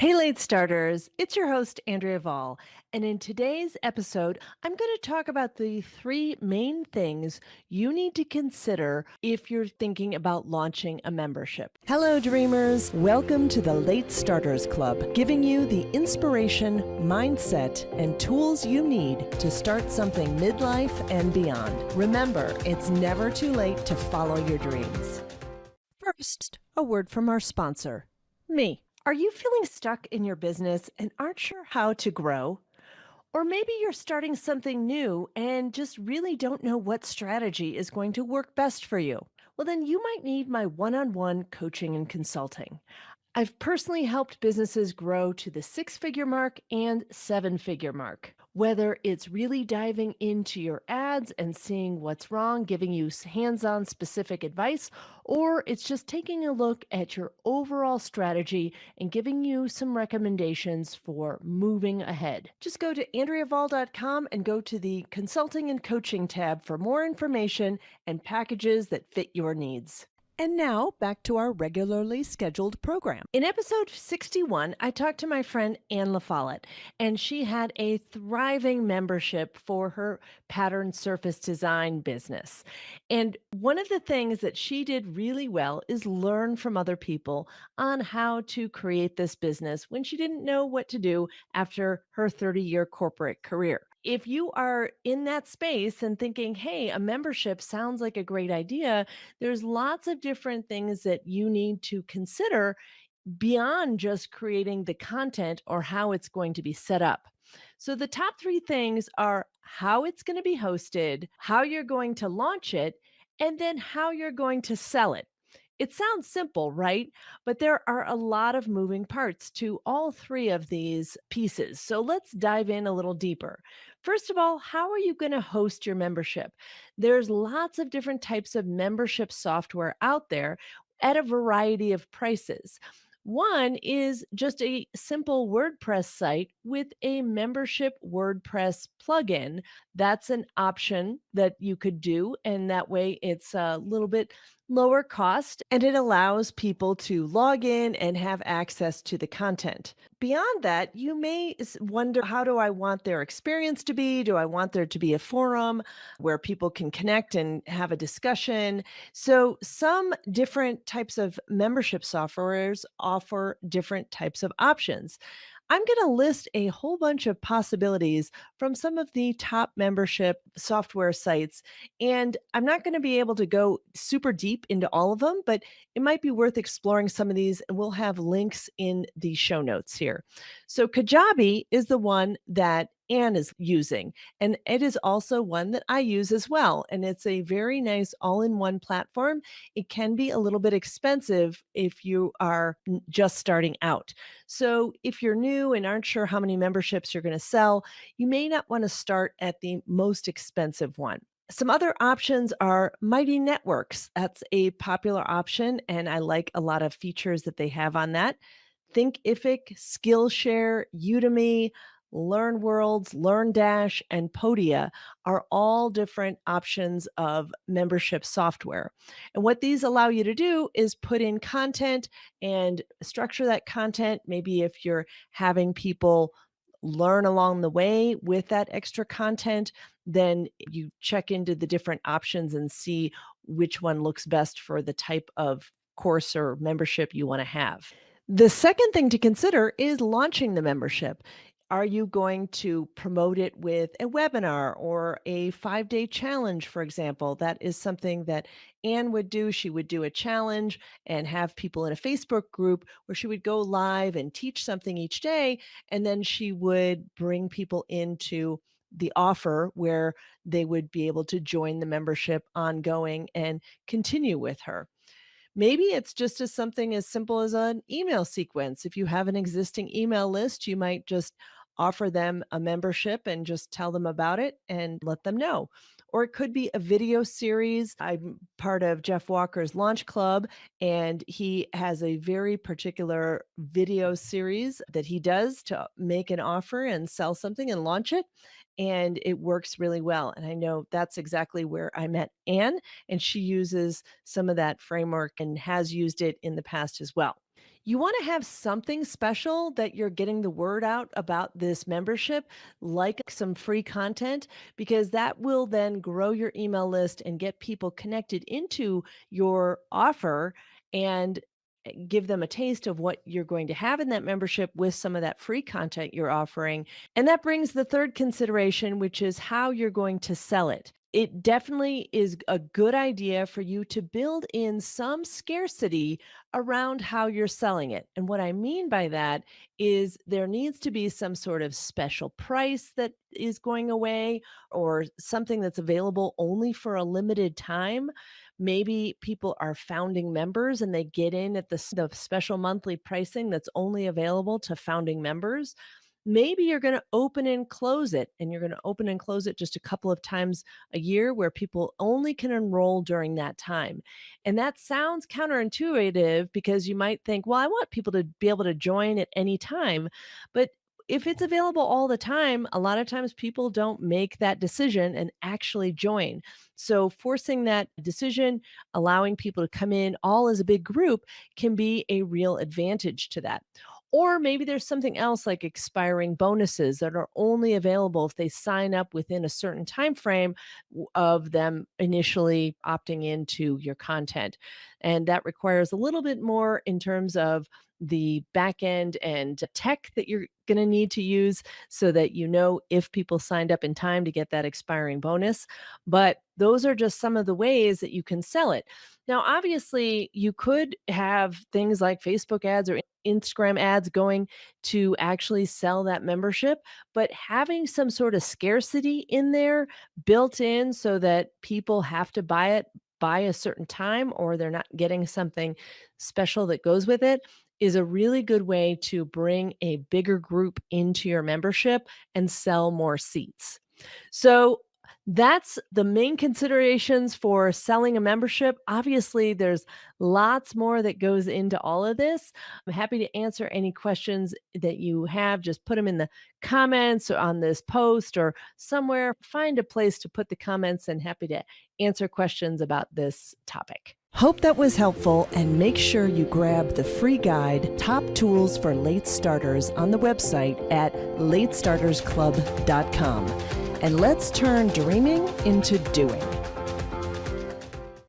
Hey, late starters. It's your host, Andrea Vall. And in today's episode, I'm going to talk about the three main things you need to consider if you're thinking about launching a membership. Hello, dreamers. Welcome to the Late Starters Club, giving you the inspiration, mindset, and tools you need to start something midlife and beyond. Remember, it's never too late to follow your dreams. First, a word from our sponsor, me. Are you feeling stuck in your business and aren't sure how to grow? Or maybe you're starting something new and just really don't know what strategy is going to work best for you. Well, then you might need my one on one coaching and consulting. I've personally helped businesses grow to the six-figure mark and seven-figure mark. Whether it's really diving into your ads and seeing what's wrong, giving you hands on specific advice, or it's just taking a look at your overall strategy and giving you some recommendations for moving ahead. Just go to AndreaVall.com and go to the Consulting and Coaching tab for more information and packages that fit your needs. And now back to our regularly scheduled program. In episode 61, I talked to my friend Anne LaFollette, and she had a thriving membership for her pattern surface design business. And one of the things that she did really well is learn from other people on how to create this business when she didn't know what to do after her 30-year corporate career. If you are in that space and thinking, hey, a membership sounds like a great idea, there's lots of different things that you need to consider beyond just creating the content or how it's going to be set up. So, the top three things are how it's going to be hosted, how you're going to launch it, and then how you're going to sell it. It sounds simple, right? But there are a lot of moving parts to all three of these pieces. So let's dive in a little deeper. First of all, how are you going to host your membership? There's lots of different types of membership software out there at a variety of prices. One is just a simple WordPress site with a membership WordPress plugin. That's an option that you could do. And that way it's a little bit lower cost and it allows people to log in and have access to the content. Beyond that, you may wonder, how do I want their experience to be? Do I want there to be a forum where people can connect and have a discussion? So, some different types of membership softwares offer different types of options. I'm going to list a whole bunch of possibilities from some of the top membership software sites. And I'm not going to be able to go super deep into all of them, but it might be worth exploring some of these. And we'll have links in the show notes here. So, Kajabi is the one that Anne is using. And it is also one that I use as well. And it's a very nice all in one platform. It can be a little bit expensive if you are just starting out. So if you're new and aren't sure how many memberships you're going to sell, you may not want to start at the most expensive one. Some other options are Mighty Networks. That's a popular option, and I like a lot of features that they have on that. Thinkific, Skillshare, Udemy, LearnWorlds, LearnDash, and Podia are all different options of membership software. And what these allow you to do is put in content and structure that content. Maybe if you're having people learn along the way with that extra content, then you check into the different options and see which one looks best for the type of course or membership you want to have. The second thing to consider is launching the membership. Are you going to promote it with a webinar or a 5-day challenge, for example? That is something that Anne would do. She would do a challenge and have people in a Facebook group where she would go live and teach something each day. And then she would bring people into the offer where they would be able to join the membership ongoing and continue with her. Maybe it's just as something as simple as an email sequence. If you have an existing email list, you might just offer them a membership and just tell them about it and let them know. Or it could be a video series. I'm part of Jeff Walker's Launch Club, and he has a very particular video series that he does to make an offer and sell something and launch it. And it works really well. And I know that's exactly where I met Anne, and she uses some of that framework and has used it in the past as well. You want to have something special that you're getting the word out about this membership, like some free content, because that will then grow your email list and get people connected into your offer and give them a taste of what you're going to have in that membership with some of that free content you're offering. And that brings the third consideration, which is how you're going to sell it. It definitely is a good idea for you to build in some scarcity around how you're selling it. And what I mean by that is there needs to be some sort of special price that is going away or something that's available only for a limited time. Maybe people are founding members and they get in at the special monthly pricing that's only available to founding members. Maybe you're going to open and close it, and you're going to open and close it just a couple of times a year where people only can enroll during that time. And that sounds counterintuitive because you might think, well, I want people to be able to join at any time. But if it's available all the time, a lot of times people don't make that decision and actually join. So, forcing that decision, allowing people to come in all as a big group can be a real advantage to that. Or maybe there's something else like expiring bonuses that are only available if they sign up within a certain time frame of them initially opting into your content. And that requires a little bit more in terms of the back end and tech that you're going to need to use so that you know if people signed up in time to get that expiring bonus. But those are just some of the ways that you can sell it. Now, obviously, you could have things like Facebook ads or Instagram ads going to actually sell that membership, but having some sort of scarcity in there built in so that people have to buy it by a certain time or they're not getting something special that goes with it is a really good way to bring a bigger group into your membership and sell more seats. So that's the main considerations for selling a membership. Obviously, there's lots more that goes into all of this. I'm happy to answer any questions that you have. Just put them in the comments or on this post or somewhere. Find a place to put the comments and happy to answer questions about this topic. Hope that was helpful, and make sure you grab the free guide, Top Tools for Late Starters, on the website at latestartersclub.com. And let's turn dreaming into doing.